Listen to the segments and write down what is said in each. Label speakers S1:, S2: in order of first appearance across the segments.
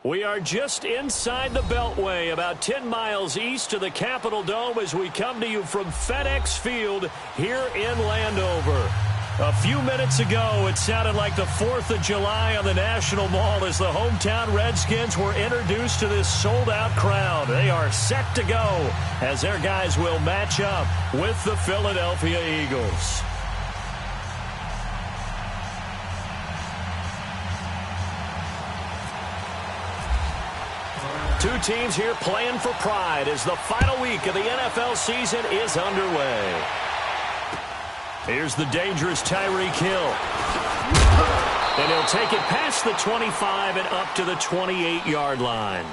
S1: We are just inside the Beltway, about 10 miles east of the Capitol Dome as we come to you from FedEx Field here in Landover. A few minutes ago, it sounded like the 4th of July on the National Mall as the hometown Redskins were introduced to this sold-out crowd. They are set to go as their guys will match up with the Philadelphia Eagles. Two teams here playing for pride as the final week of the NFL season is underway. Here's the dangerous Tyreek Hill. And he'll take it past the 25 and up to the 28-yard line.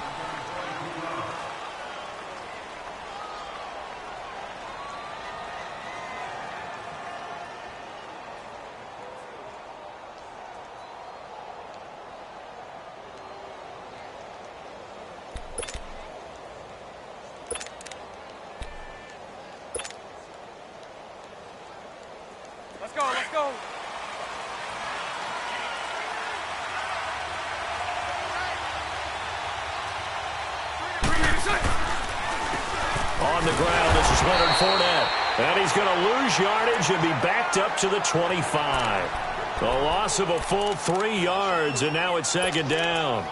S1: On the ground, this is Leonard Fournette. And he's going to lose yardage and be backed up to the 25. The loss of a full 3 yards, and now it's second down.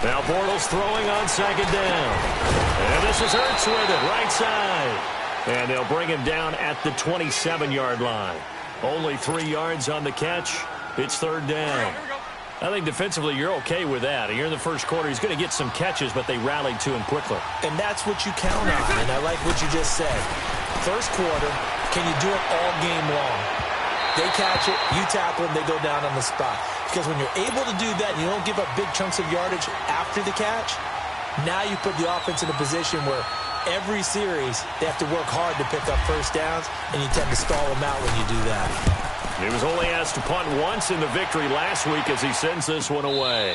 S1: Now Bortles throwing on second down. And this is Ertz with it, right side. And they'll bring him down at the 27-yard line. Only 3 yards on the catch. It's third down. I think defensively you're okay with that. Here in the first quarter, he's going to get some catches, but they rallied to him quickly.
S2: And that's what you count on, and I like what you just said. First quarter, can you do it all game long? They catch it, you tackle them, they go down on the spot. Because when you're able to do that and you don't give up big chunks of yardage after the catch, now you put the offense in a position where every series they have to work hard to pick up first downs, and you tend to stall them out when you do that.
S1: He was only asked to punt once in the victory last week as he sends this one away.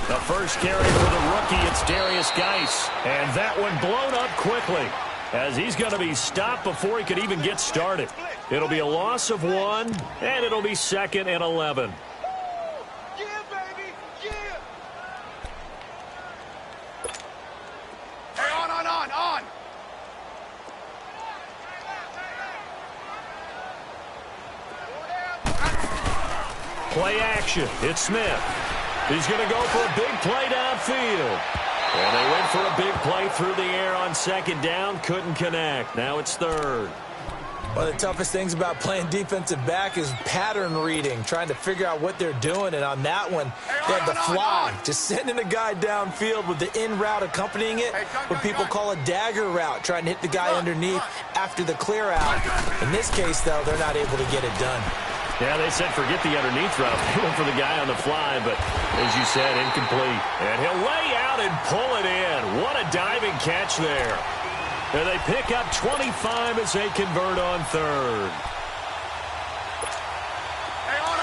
S1: The first carry for the rookie, it's Darius Geis. And that one blown up quickly as he's going to be stopped before he could even get started. It'll be a loss of 1, and it'll be 2nd and 11.
S3: Yeah, baby, yeah. Hey, on.
S1: Play action. It's Smith. He's going to go for a big play downfield. And they went for a big play through the air on second down. Couldn't connect. Now it's third.
S2: One of the toughest things about playing defensive back is pattern reading, trying to figure out what they're doing. And on that one, they had the fly, just sending a guy downfield with the in route accompanying it, what people call a dagger route, trying to hit the guy underneath after the clear out. In this case, though, they're not able to get it done.
S1: Yeah, they said forget the underneath route. They went for the guy on the fly, but as you said, incomplete. And he'll lay out and pull it in. What a diving catch there. And they pick up 25 as they convert on third.
S3: Hey, on.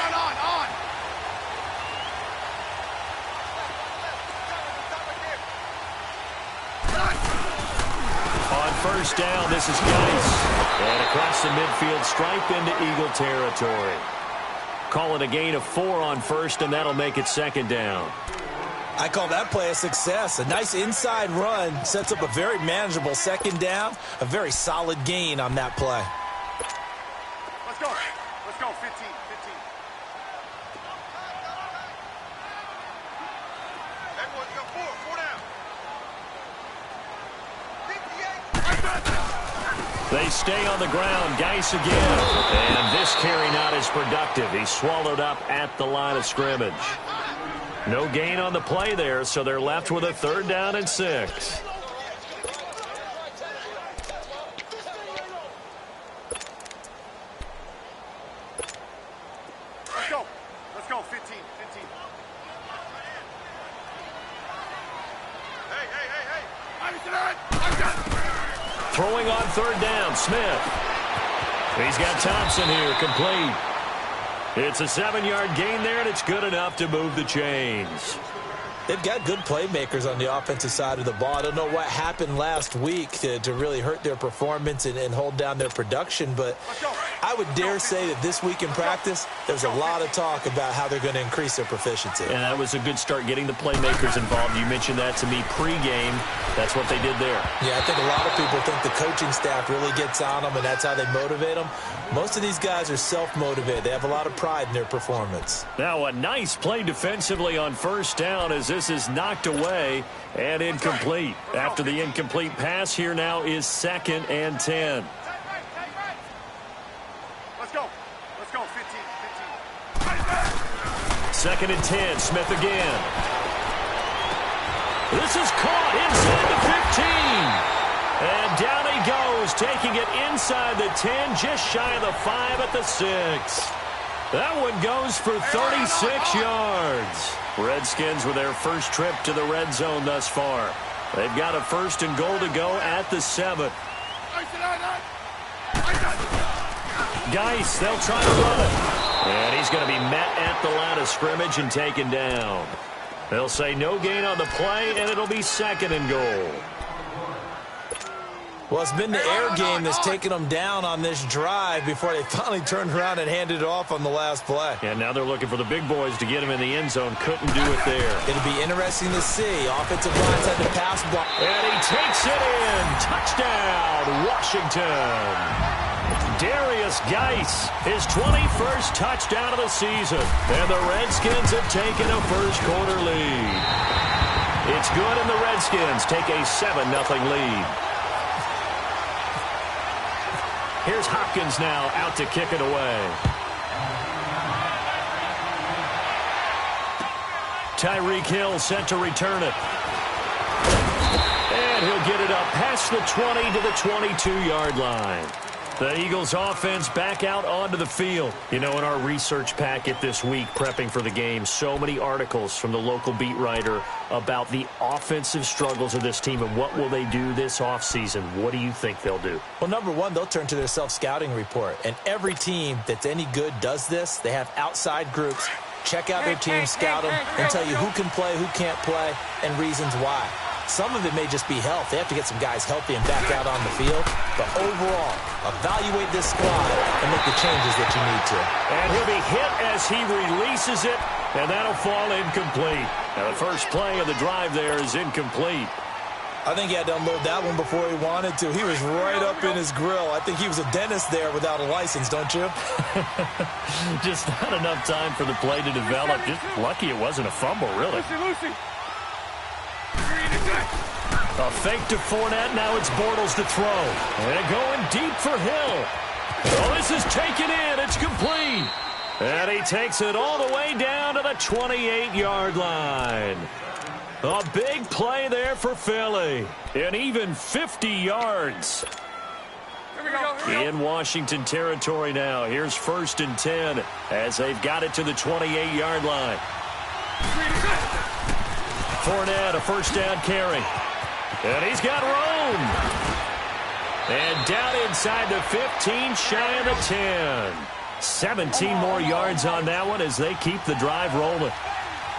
S1: On first down, this is Geis. And across the midfield stripe into Eagle territory. Call it a gain of 4 on first, and that'll make it second down.
S2: I call that play a success. A nice inside run sets up a very manageable second down, a very solid gain on that play.
S3: Let's go, 15. Everyone's got 4 down.
S1: They stay on the ground. Geis again. And this carry not as productive. He's swallowed up at the line of scrimmage. No gain on the play there, so they're left with a 3rd down and 6.
S3: Let's go. Let's go. 15. Hey.
S1: Throwing on 3rd down, Smith. He's got Thompson here, complete. It's a 7-yard gain there, and it's good enough to move the chains.
S2: They've got good playmakers on the offensive side of the ball. I don't know what happened last week to really hurt their performance and hold down their production, but I would dare say that this week in practice, there's a lot of talk about how they're going to increase their proficiency.
S1: And that was a good start, getting the playmakers involved. You mentioned that to me pregame. That's what they did there.
S2: Yeah, I think a lot of people think the coaching staff really gets on them, and that's how they motivate them. Most of these guys are self-motivated. They have a lot of pride in their performance.
S1: Now a nice play defensively on 1st down as this is knocked away and incomplete. After the incomplete pass, here now is 2nd and 10.
S3: Let's go. 15.
S1: 2nd and 10, Smith again. This is caught inside the 15. And down he goes, taking it inside the 10, just shy of the 5 at the 6. That one goes for 36 yards. Redskins with their first trip to the red zone thus far. They've got a 1st and goal to go at the 7. Geis, they'll try to run it. And he's going to be met at the line of scrimmage and taken down. They'll say no gain on the play, and it'll be 2nd and goal.
S2: Well, it's been the air game that's taken them down on this drive before they finally turned around and handed it off on the last play.
S1: And now they're looking for the big boys to get him in the end zone. Couldn't do it there.
S2: It'll be interesting to see. Offensive lines had to pass block.
S1: And he takes it in. Touchdown, Washington. Darius Geis, his 21st touchdown of the season. And the Redskins have taken a first-quarter lead. It's good, and the Redskins take a 7-0 lead. Here's Hopkins now out to kick it away. Tyreek Hill set to return it. And he'll get it up past the 20 to the 22-yard line. The Eagles offense back out onto the field. You know, in our research packet this week, prepping for the game, so many articles from the local beat writer about the offensive struggles of this team and what will they do this offseason. What do you think they'll do?
S2: Well, number one, they'll turn to their self-scouting report. And every team that's any good does this. They have outside groups. Check out their team, scout them, and tell you who can play, who can't play, and reasons why. Some of it may just be health. They have to get some guys healthy and back out on the field. But overall, evaluate this squad and make the changes that you need to.
S1: And he'll be hit as he releases it, and that'll fall incomplete. Now, the first play of the drive there is incomplete.
S2: I think he had to unload that one before he wanted to. He was right up in his grill. I think he was a dentist there without a license, don't you?
S1: Just not enough time for the play to develop. Just lucky it wasn't a fumble, really.
S3: Lucy.
S1: A fake to Fournette. Now it's Bortles to throw. And going deep for Hill. Oh, this is taken in. It's complete. And he takes it all the way down to the 28-yard line. A big play there for Philly. And even 50 yards. In Washington territory now. Here's 1st and 10 as they've got it to the 28-yard line. Fournette, a first down carry. And he's got room. And down inside the 15, shy of the 10. 17 more yards on that one as they keep the drive rolling.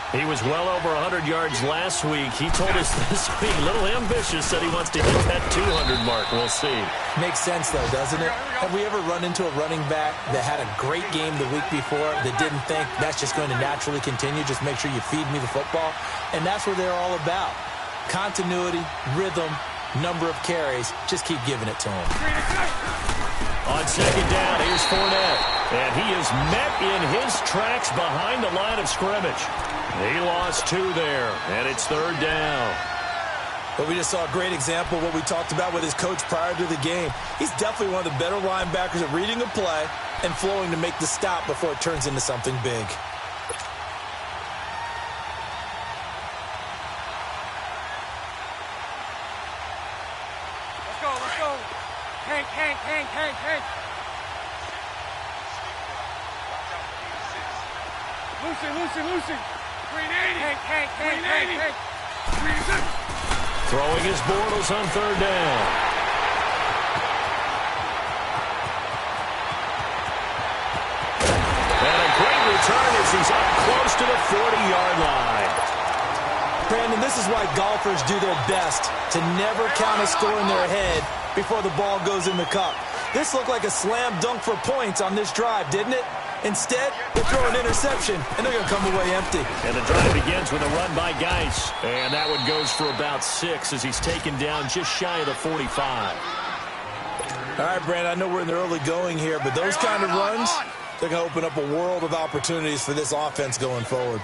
S1: He was well over 100 yards last week. He told us this week, a little ambitious, said he wants to hit that 200 mark. We'll see.
S2: Makes sense, though, doesn't it? Have we ever run into a running back that had a great game the week before that didn't think that's just going to naturally continue? Just make sure you feed me the football. And that's what they're all about. Continuity, rhythm, number of carries. Just keep giving it to him.
S1: On second down, here's Fournette. And he is met in his tracks behind the line of scrimmage. He lost 2 there, and it's 3rd down.
S2: But we just saw a great example of what we talked about with his coach prior to the game. He's definitely one of the better linebackers at reading a play and flowing to make the stop before it turns into something big.
S3: Hank. Lucy. 380. Hank. 380.
S1: Throwing his Bortles on third down. And a great return as he's up close to the 40-yard line.
S2: Brandon, this is why golfers do their best to never count a score in their head before the ball goes in the cup. This looked like a slam dunk for points on this drive, didn't it? Instead, they throw an interception, and they're going to come away empty.
S1: And the drive begins with a run by Geis. And that one goes for about 6 as he's taken down just shy of the 45.
S2: All right, Brandon, I know we're in the early going here, but those kind of runs, they're going to open up a world of opportunities for this offense going forward.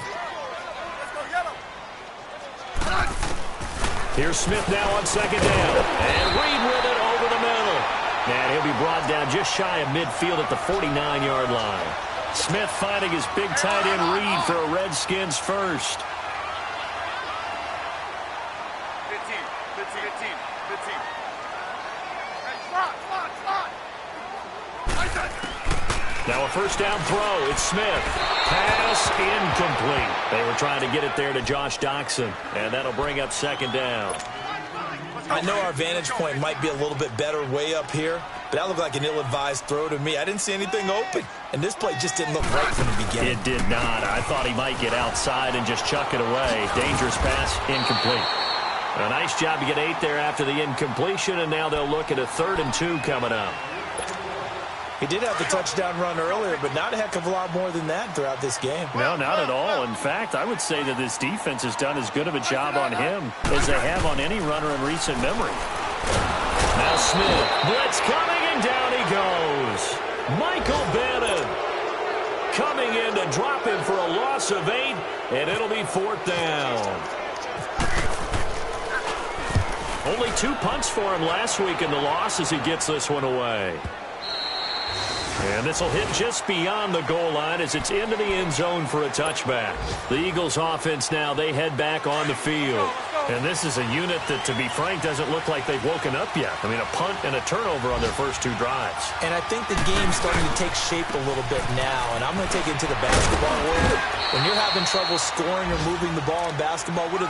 S1: Here's Smith now on second down. And Reed with it over the middle. And he'll be brought down just shy of midfield at the 49-yard line. Smith finding his big tight end Reed for a Redskins first.
S3: 15.
S1: Now a first down throw. It's Smith. Pass incomplete. They were trying to get it there to Josh Doxson. And that'll bring up second down.
S2: I know our vantage point might be a little bit better way up here, but that looked like an ill-advised throw to me. I didn't see anything open, and this play just didn't look right from the beginning.
S1: It did not. I thought he might get outside and just chuck it away. Dangerous pass, incomplete. A nice job to get 8 there after the incompletion, and now they'll look at a 3rd and 2 coming up.
S2: He did have the touchdown run earlier, but not a heck of a lot more than that throughout this game.
S1: No, not at all. In fact, I would say that this defense has done as good of a job on him as they have on any runner in recent memory. Now Smith, blitz coming, and down he goes. Michael Bannon coming in to drop him for a loss of 8, and it'll be 4th down. Only 2 punts for him last week in the loss as he gets this one away. And this will hit just beyond the goal line as it's into the end zone for a touchback. The Eagles offense now, they head back on the field. And this is a unit that, to be frank, doesn't look like they've woken up yet. I mean, a punt and a turnover on their first 2 drives.
S2: And I think the game's starting to take shape a little bit now. And I'm going to take it into the basketball world. When you're having trouble scoring or moving the ball in basketball, what do?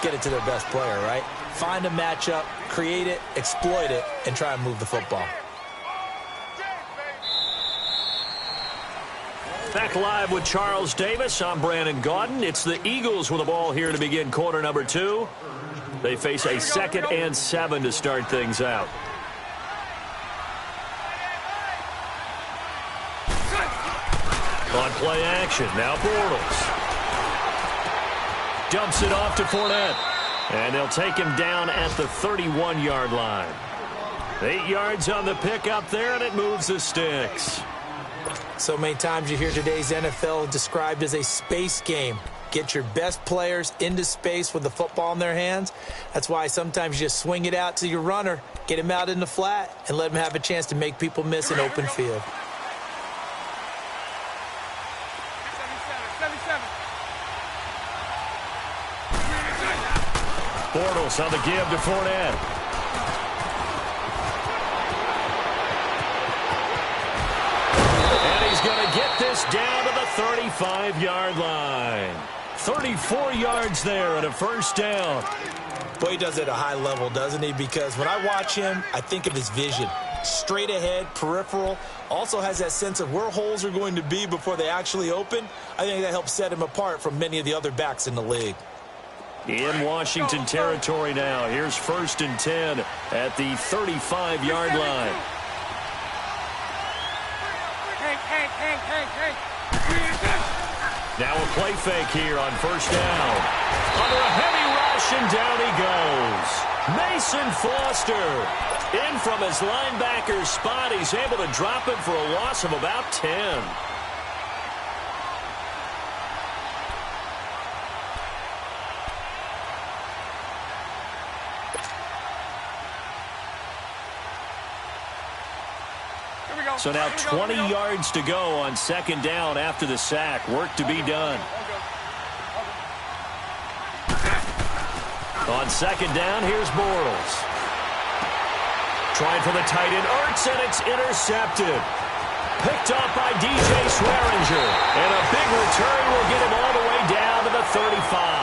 S2: Get it to their best player, right? Find a matchup, create it, exploit it, and try and move the football.
S1: Back live with Charles Davis. I'm Brandon Gaudin. It's the Eagles with the ball here to begin quarter number 2. They face a 2nd and 7 to start things out. On play action, now Bortles. Dumps it off to Fournette. And they'll take him down at the 31-yard line. 8 yards on the pickup there, and it moves the sticks.
S2: So many times you hear today's NFL described as a space game. Get your best players into space with the football in their hands. That's why sometimes you just swing it out to your runner, get him out in the flat, and let him have a chance to make people miss an open field.
S3: 77.
S1: Bortles on the give to Fournette. He's going to get this down to the 35-yard line. 34 yards there and a first down.
S2: Boy, he does it at a high level, doesn't he? Because when I watch him, I think of his vision. Straight ahead, peripheral. Also has that sense of where holes are going to be before they actually open. I think that helps set him apart from many of the other backs in the league.
S1: In Washington territory now. Here's 1st and 10 at the 35-yard line. Now a play fake here on first down. Under a heavy rush, and down he goes. Mason Foster in from his linebacker's spot. He's able to drop him for a loss of about 10. So now 20 yards to go on 2nd down after the sack. Work to be done. On 2nd down, here's Bortles. Trying for the tight end, Ertz, and it's intercepted. Picked up by DJ Swearinger. And a big return will get him all the way down to the 35.